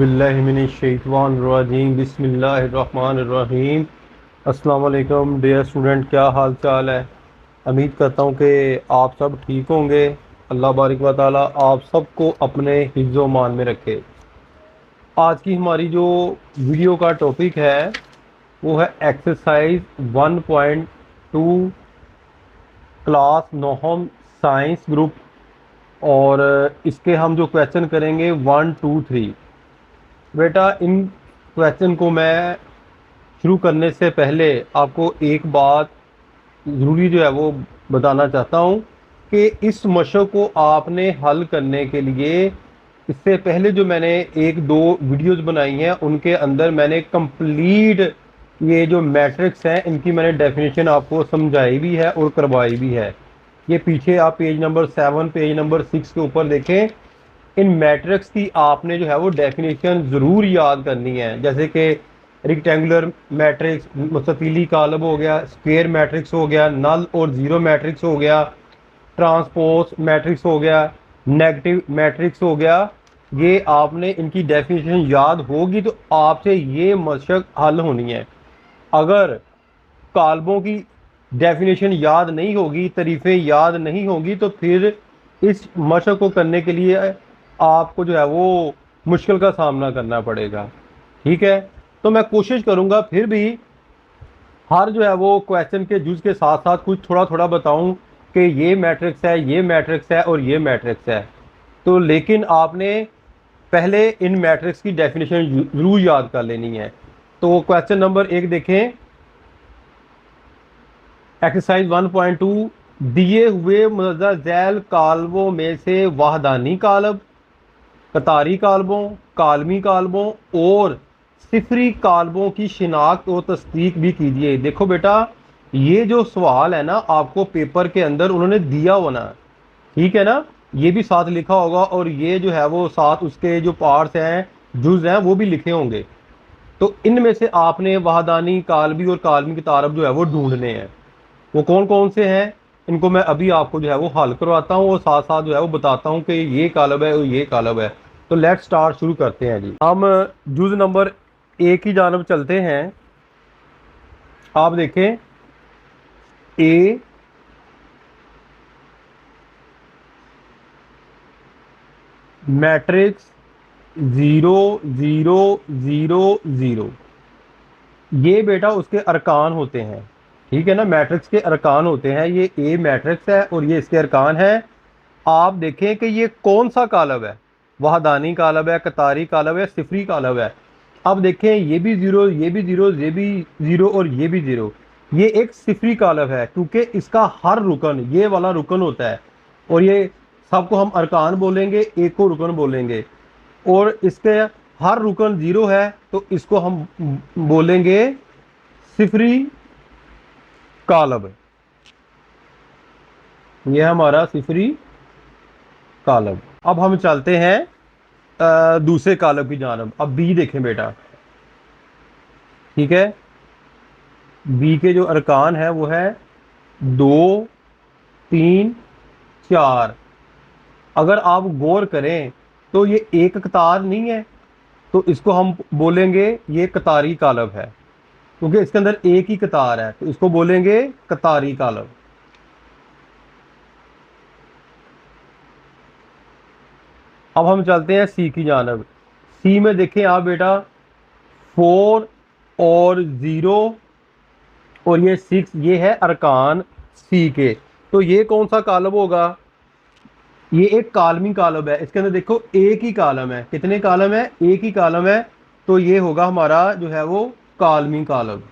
औज़ुबिल्लाहिमिनश्शैतानिर्रजीम बिस्मिल्लाहिर्रहमानिर्रहीम। अस्सलाम वालेकुम डियर स्टूडेंट, क्या हाल चाल है। उम्मीद करता हूँ कि आप सब ठीक होंगे। अल्लाह बारिक व ताला आप सबको अपने हिफ्ज़ मान में रखे। आज की हमारी जो वीडियो का टॉपिक है वो है एक्सरसाइज 1.2 क्लास नोहम साइंस ग्रुप। और इसके हम जो क्वेश्चन करेंगे 1, 2, 3। बेटा, इन क्वेश्चन को मैं शुरू करने से पहले आपको एक बात ज़रूरी जो है वो बताना चाहता हूँ कि इस मशक को आपने हल करने के लिए इससे पहले जो मैंने एक दो वीडियोस बनाई हैं उनके अंदर मैंने कंप्लीट ये जो मैट्रिक्स हैं इनकी मैंने डेफिनेशन आपको समझाई भी है और करवाई भी है। ये पीछे आप पेज नंबर 7 पेज नंबर 6 के ऊपर देखें। इन मैट्रिक्स की आपने जो है वो डेफिनेशन ज़रूर याद करनी है, जैसे कि रेक्टेंगुलर मैट्रिक्स, मुस्ततीली कालब हो गया, स्क्वायर मैट्रिक्स हो गया, नल और ज़ीरो मैट्रिक्स हो गया, ट्रांसपोज मैट्रिक्स हो गया, नेगेटिव मैट्रिक्स हो गया। ये आपने इनकी डेफिनेशन याद होगी तो आपसे ये मशक हल होनी है। अगर कालबों की डेफिनेशन याद नहीं होगी, तरीफ़ें याद नहीं होगी, तो फिर इस मशक को करने के लिए आपको जो है वो मुश्किल का सामना करना पड़ेगा। ठीक है, तो मैं कोशिश करूंगा फिर भी हर जो है वो क्वेश्चन के जुज के साथ साथ कुछ थोड़ा थोड़ा बताऊं कि ये मैट्रिक्स है, ये मैट्रिक्स है और ये मैट्रिक्स है। तो लेकिन आपने पहले इन मैट्रिक्स की डेफिनेशन जरूर याद कर लेनी है। तो क्वेश्चन नंबर 1 देखें। एक्सरसाइज 1.2, दिए हुए मुदर्जा झैल कालबों में से वाहदानी कालब, कतारी कालबों, कालमी कालबों और सिफरी कालबों की शिनाख्त और तस्दीक भी कीजिए। देखो बेटा, ये जो सवाल है ना आपको पेपर के अंदर उन्होंने दिया होना, ठीक है ना, ये भी साथ लिखा होगा और ये जो है वो साथ उसके जो पार्ट्स हैं, जुज हैं, वो भी लिखे होंगे। तो इनमें से आपने वाहदानी, कालबी और कालमी किताब जो है वो ढूंढने हैं। वो कौन कौन से हैं इनको मैं अभी आपको जो है वो हल करवाता हूँ और साथ साथ जो है वो बताता हूँ कि ये कालब है और ये कालब है। तो लेट स्टार्ट, शुरू करते हैं जी। हम जुज नंबर 1 की जानब चलते हैं। आप देखें, ए मैट्रिक्स 0, 0, 0, 0, ये बेटा उसके अरकान होते हैं। ठीक है ना, मैट्रिक्स के अरकान होते हैं। ये ए मैट्रिक्स है और ये इसके अरकान है। आप देखें कि ये कौन सा कालब है, वहदानी कालब है, कतारी कालब है, सिफरी कालब है। अब देखें, ये भी जीरो, ये भी जीरो, ये भी जीरो और ये भी जीरो। ये एक सिफरी कालब है क्योंकि इसका हर रुकन ये वाला रुकन होता है और ये सबको हम अरकान बोलेंगे, एक को रुकन बोलेंगे। और इसके हर रुकन जीरो है तो इसको हम बोलेंगे सिफरी कालब। ये हमारा सिफरी कालब। अब हम चलते हैं दूसरे कालब की जानब। अब बी देखें बेटा, ठीक है। बी के जो अरकान है वो है 2, 3, 4। अगर आप गौर करें तो ये एक कतार नहीं है, तो इसको हम बोलेंगे ये कतारी कालब है क्योंकि इसके अंदर एक ही कतार है, तो इसको बोलेंगे कतारी कालब। अब हम चलते हैं सी की जानब। सी में देखें आप बेटा, 4 और 0 और ये 6, ये है अरकान सी के। तो ये कौन सा कालब होगा, ये एक कालमी कालब है। इसके अंदर देखो एक ही कालम है। कितने कालम है, एक ही कालम है। तो ये होगा हमारा जो है वो कालमी कालब।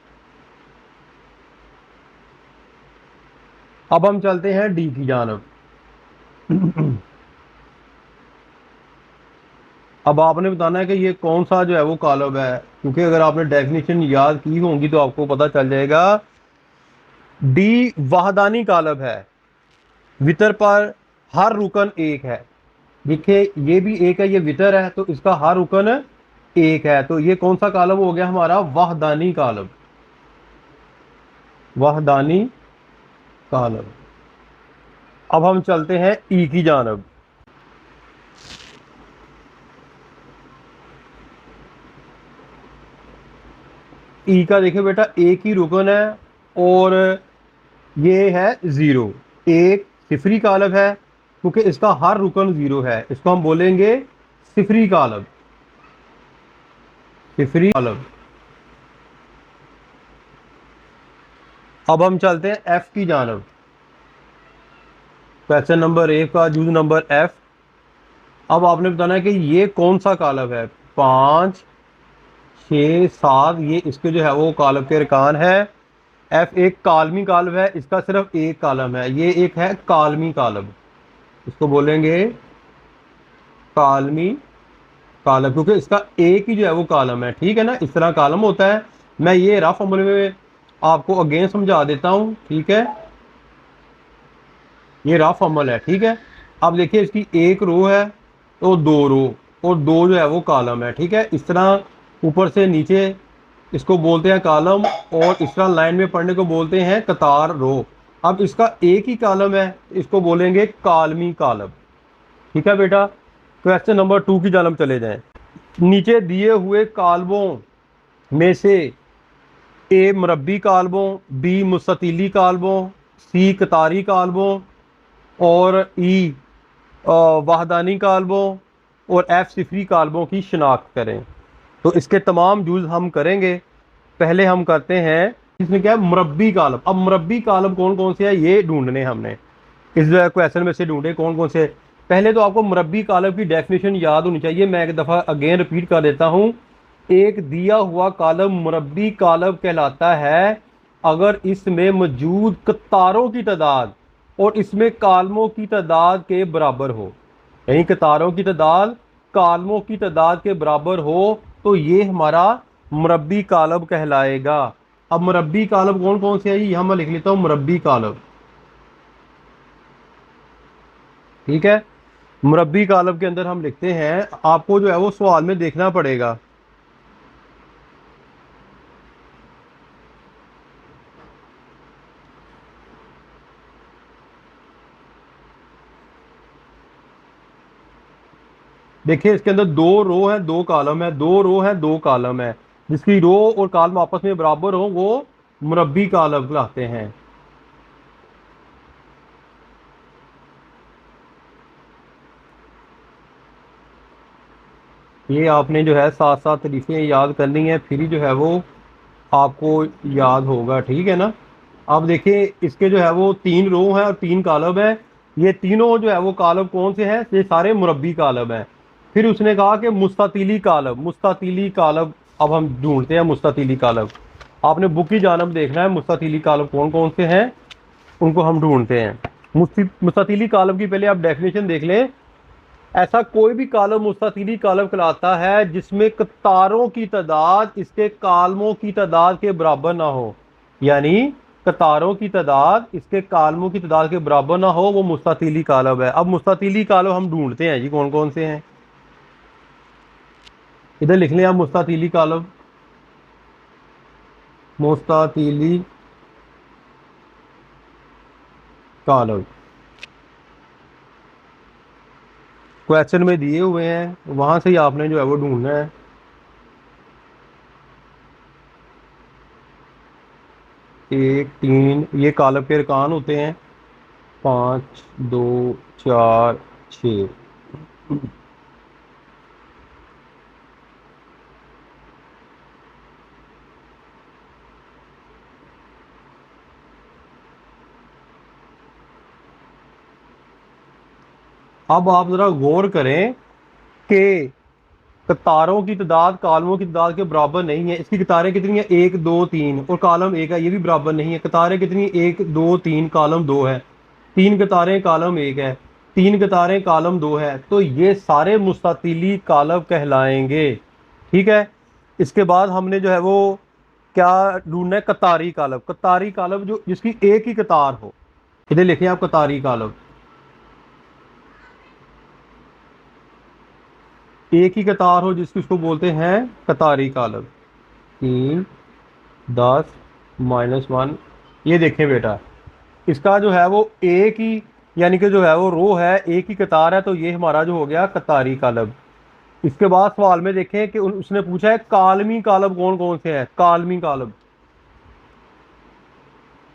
अब हम चलते हैं डी की जानब। अब आपने बताना है कि ये कौन सा जो है वो कालब है, क्योंकि अगर आपने डेफिनेशन याद की होंगी तो आपको पता चल जाएगा। डी वाहदानी कालब है, वितर पर हर रुकन एक है। देखिए ये भी एक है, ये वितर है तो इसका हर रुकन एक है। तो ये कौन सा कालब हो गया हमारा, वाहदानी कालब। वाहदानी कालब। अब हम चलते हैं ई की जानब। ई का देखिए बेटा एक ही रुकन है और ये है ज़ीरो, एक सिफरी कालब है क्योंकि इसका हर रुकन ज़ीरो है, इसको हम बोलेंगे सिफरी कालब, सिफरी कालब। अब हम चलते हैं एफ की जानब। क्वेश्चन नंबर 1 का जूज नंबर एफ। अब आपने बताना है कि ये कौन सा कालब है। 5 6 7 ये इसके जो है वो कालब के अरकान है। एफ एक कालमी कालब है, इसका सिर्फ एक कालम है, ये एक है कालमी कालब, इसको बोलेंगे कालमी कालम क्योंकि इसका एक ही जो है वो कालम है। ठीक है ना, इस तरह कालम होता है। मैं ये रफ अमल में आपको अगेन समझा देता हूँ। ठीक है, ये रफ अमल है। ठीक है, अब देखिए इसकी एक रो है तो दो रो और दो जो है वो कालम है। ठीक है, इस तरह ऊपर से नीचे इसको बोलते हैं कालम और इस तरह लाइन में पढ़ने को बोलते हैं कतार रो। अब इसका एक ही कालम है, इसको बोलेंगे कालमी कालम। ठीक है बेटा, क्वेश्चन नंबर 2 की जानब चले जाएं। नीचे दिए हुए कालबों में से ए मुरब्बी कालबों, बी मुस्ततीली कालबों, सी कतारी कालबों और ई वाहदानी कालबों और एफ सिफरी कालबों की शिनाख्त करें। तो इसके तमाम जूज हम करेंगे। पहले हम करते हैं इसमें क्या है मुरब्बी कालब। अब मुरब्बी कालब कौन कौन से है ये ढूंढने हमने, इस क्वेश्चन में से ढूंढे कौन कौन से। पहले तो आपको मुरब्बी कालब की डेफिनेशन याद होनी चाहिए, मैं एक दफ़ा अगेन रिपीट कर देता हूँ। एक दिया हुआ कालब मुरब्बी कालब कहलाता है अगर इसमें मौजूद कतारों की तादाद और इसमें कालमों की तादाद के बराबर हो, यानी कतारों की तादाद कालमों की तादाद के बराबर हो तो ये हमारा मुरब्बी कालब कहलाएगा। अब मुरब्बी कालब कौन कौन से है यहाँ मैं लिख लेता हूँ मुरब्बी कालब। ठीक है, मुरब्बी कालब के अंदर हम लिखते हैं, आपको जो है वो सवाल में देखना पड़ेगा। देखिए इसके अंदर दो रो है दो कॉलम है, दो रो है दो कॉलम है, जिसकी रो और कॉलम आपस में बराबर हो वो मुरब्बी कालब कहलाते हैं। ये आपने जो है साथ साथ तरीफें याद करनी है, फिर ही जो है वो आपको याद होगा। ठीक है ना, अब देखिए इसके जो है वो तीन रो हैं और तीन कालब है। ये तीनों जो है वो कालब कौन से हैं, ये सारे मुरब्बी कालब हैं। फिर उसने कहा कि मुस्तातिली कालब, मुस्तातिली कालब अब हम ढूंढते हैं मुस्तातिली कालब। आपने बुक की जानब देखना है मुस्तातिली कालब कौन कौन से हैं, उनको हम ढूंढते हैं। मुस्तातिली कालब की पहले आप डेफिनेशन देख लें। ऐसा कोई भी कालम मुस्तातिली कालम कहलाता है जिसमें कतारों की तादाद इसके कालमों की तादाद के बराबर ना हो, यानी कतारों की तादाद इसके कालमों की तादाद के बराबर ना हो, वो मुस्तातिली कालब है। अब मुस्तातिली कालब हम ढूंढते हैं जी कौन कौन से हैं, इधर लिख लें आप मुस्तातिली कालब। मुस्तातिली कालब क्वेश्चन में दिए हुए हैं, वहां से ही आपने जो है वो ढूंढना है। एक तीन ये कालब के अरकान होते हैं, 5 2 4 6। अब आप जरा गौर करें कि कतारों की तादाद कालमों की तादाद के बराबर नहीं है। इसकी कतारें कितनी है, 1 2 3 और कालम एक है, ये भी बराबर नहीं है। कतारें कितनी, 1 2 3 कालम 2 है, तीन कतारें कालम एक है, तीन कतारें कालम 2 है, तो ये सारे मुस्तातिली कालब कहलाएंगे। ठीक है, इसके बाद हमने जो है वो क्या ढूंढना है, कतारी कालब। कतारी कालब जो जिसकी एक ही कतार हो, इधर लिखिए आप कतारी कालब, एक ही कतार हो जिसकी उसको बोलते हैं कतारी कालब। 3 10 -1, ये देखें बेटा इसका जो है वो एक ही, यानी कि जो है वो रो है एक ही कतार है, तो ये हमारा जो हो गया कतारी कालब। इसके बाद सवाल में देखें कि उसने पूछा है कालमी कालब कौन कौन से हैं। कालमी कालब,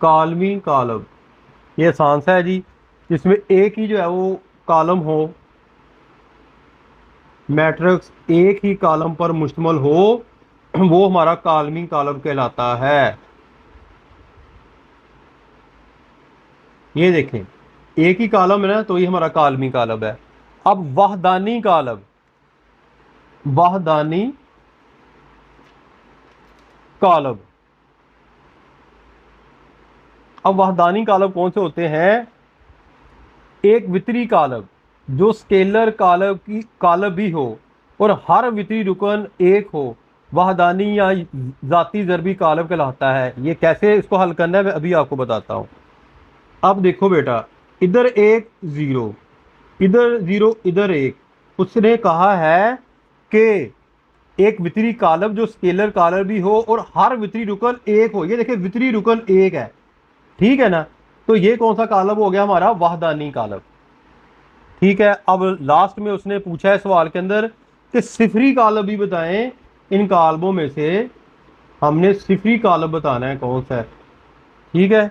कालमी कालब ये आसान सा है जी, जिसमें एक ही जो है वो कॉलम हो, मैट्रिक्स एक ही कॉलम पर मुश्तमल हो, वो हमारा कालमी कालब कहलाता है। ये देखें एक ही कॉलम है ना, तो ये हमारा कालमी कालब है। अब वहदानी कालब, वहदानी कालब, अब वहदानी कालब कौन से होते हैं? एक वितरी कालब जो स्केलर कालब की कालब भी हो और हर वितरी रुकन एक हो, वहदानी या जाती ज़रबी कालब कहलाता है। ये कैसे इसको हल करना है मैं अभी आपको बताता हूँ। अब देखो बेटा, इधर एक ज़ीरो, इधर ज़ीरो, इधर एक। उसने कहा है कि एक वितरी कालब जो स्केलर कालब भी हो और हर वितरी रुकन एक हो। ये देखिए वितरी रुकन एक है, ठीक है ना। तो ये कौन सा कालब हो गया? हमारा वहदानी कालब। ठीक है, अब लास्ट में उसने पूछा है सवाल के अंदर कि सिफरी कालब भी बताएं, इन कालबों में से हमने सिफरी कालब बताना है कौन सा है। ठीक है,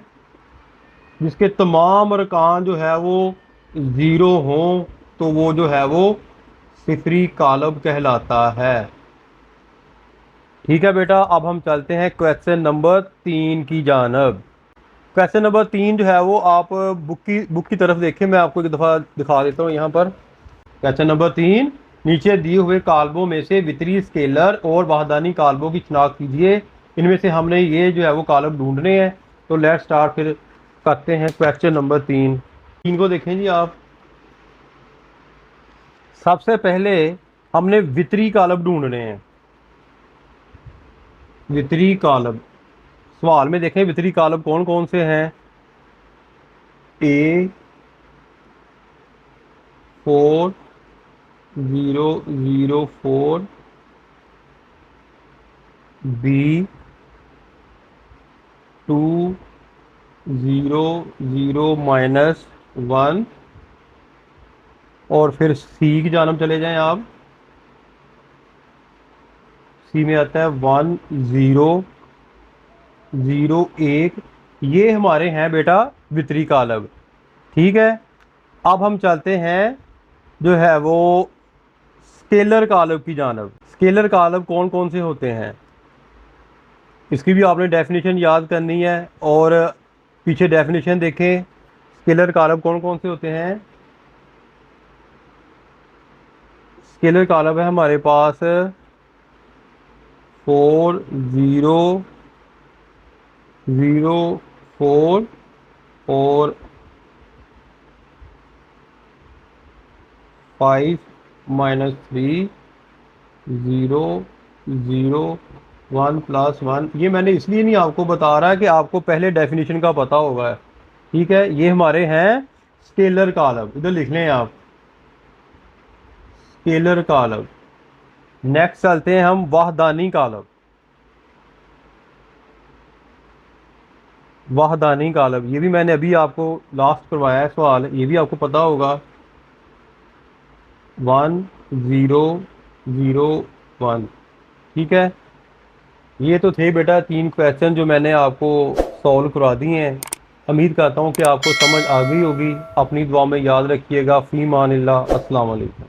जिसके तमाम अरकान जो है वो ज़ीरो हों, तो वो जो है वो सिफरी कालब कहलाता है। ठीक है बेटा, अब हम चलते हैं क्वेश्चन नंबर 3 की जानब। क्वेश्चन नंबर 3 जो है वो आप बुक की तरफ देखें, मैं आपको एक दफ़ा दिखा देता हूँ यहाँ पर। क्वेश्चन नंबर 3, नीचे दिए हुए कालबों में से वितरी स्केलर और वहदानी कालबों की शिनाख्त कीजिए। इनमें से हमने ये जो है वो कालब ढूंढने हैं। तो लेट्स स्टार्ट, फिर करते हैं क्वेश्चन नंबर 3 को देखें जी आप। सबसे पहले हमने वितरी कालब ढूंढने हैं। वितरी कालब, सवाल में देखें वितरी कालब कौन कौन से हैं। A 4 0 0 4, B 2 0 0 -1, और फिर सी की जानब चले जाएं आप। सी में आता है 1 0 0 1। ये हमारे हैं बेटा वितरी कालब। ठीक है, अब हम चलते हैं जो है वो स्केलर कालब की जानब। स्केलर कालब कौन कौन से होते हैं, इसकी भी आपने डेफिनेशन याद करनी है। और पीछे डेफिनेशन देखें, स्केलर कालब कौन कौन से होते हैं। स्केलर कालब है हमारे पास 4 0 0 4 और 5 -3 0 0 1 +1। ये मैंने इसलिए नहीं आपको बता रहा कि आपको पहले डेफिनेशन का पता होगा। ठीक है, ये हमारे हैं स्केलर कालब, इधर लिख लें आप, स्केलर कालब। नेक्स्ट चलते हैं हम वहदानी कालब। वहदानी कालब, ये भी मैंने अभी आपको लास्ट करवाया है सवाल, ये भी आपको पता होगा। 1 0 0 1। ठीक है, ये तो थे बेटा 3 क्वेश्चन जो मैंने आपको सॉल्व करवा दिए हैं। उम्मीद करता हूँ कि आपको समझ आ गई होगी। अपनी दुआ में याद रखिएगा। फ़ी मानिल्लाह, अस्सलाम वालेकुम।